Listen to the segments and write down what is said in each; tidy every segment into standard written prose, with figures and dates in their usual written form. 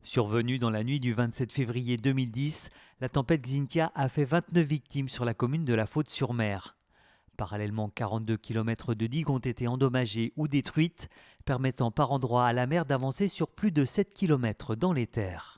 Survenue dans la nuit du 27 février 2010, la tempête Xynthia a fait 29 victimes sur la commune de La Faute-sur-Mer. Parallèlement, 42 km de digues ont été endommagées ou détruites, permettant par endroits à la mer d'avancer sur plus de 7 km dans les terres.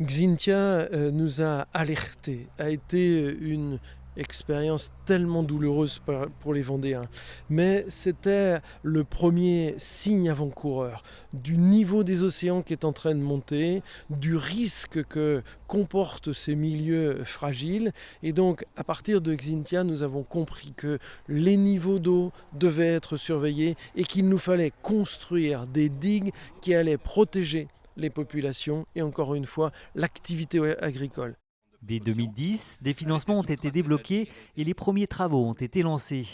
Xynthia nous a alertés, a été une expérience tellement douloureuse pour les Vendéens. Mais c'était le premier signe avant-coureur du niveau des océans qui est en train de monter, du risque que comportent ces milieux fragiles. Et donc, à partir de Xynthia, nous avons compris que les niveaux d'eau devaient être surveillés et qu'il nous fallait construire des digues qui allaient protéger les populations et encore une fois l'activité agricole. Dès 2010, des financements ont été débloqués et les premiers travaux ont été lancés.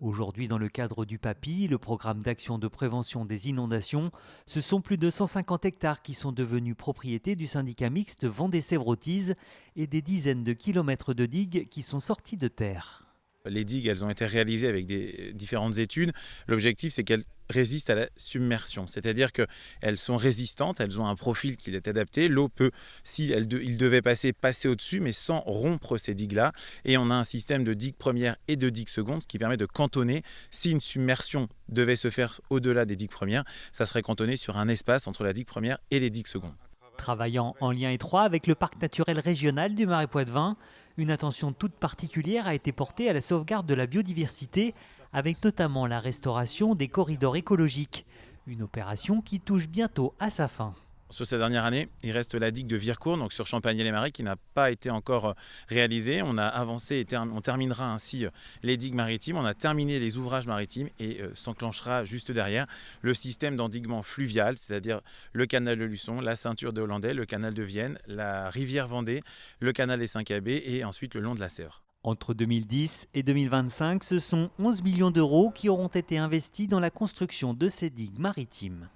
Aujourd'hui, dans le cadre du PAPI, le programme d'action de prévention des inondations, ce sont plus de 150 hectares qui sont devenus propriété du syndicat mixte Vendée-Sèvres-Authise et des dizaines de kilomètres de digues qui sont sortis de terre. Les digues, elles ont été réalisées avec différentes études. L'objectif, c'est qu'elles résistent à la submersion. C'est-à-dire qu'elles sont résistantes, elles ont un profil qui est adapté. L'eau peut, si il devait passer au-dessus, mais sans rompre ces digues-là. Et on a un système de digues premières et de digues secondes, ce qui permet de cantonner. Si une submersion devait se faire au-delà des digues premières, ça serait cantonné sur un espace entre la digue première et les digues secondes. Travaillant en lien étroit avec le parc naturel régional du Marais Poitevin, une attention toute particulière a été portée à la sauvegarde de la biodiversité, avec notamment la restauration des corridors écologiques, une opération qui touche bientôt à sa fin. Sur cette dernière année, il reste la digue de Vircourt, donc sur Champagney-les-Marais, qui n'a pas été encore réalisée. On a avancé et on terminera ainsi les digues maritimes. On a terminé les ouvrages maritimes et s'enclenchera juste derrière le système d'endiguement fluvial, c'est-à-dire le canal de Luçon, la ceinture de Hollandais, le canal de Vienne, la rivière Vendée, le canal des 5 abbés et ensuite le long de la Sèvre. Entre 2010 et 2025, ce sont 11 millions d'euros qui auront été investis dans la construction de ces digues maritimes.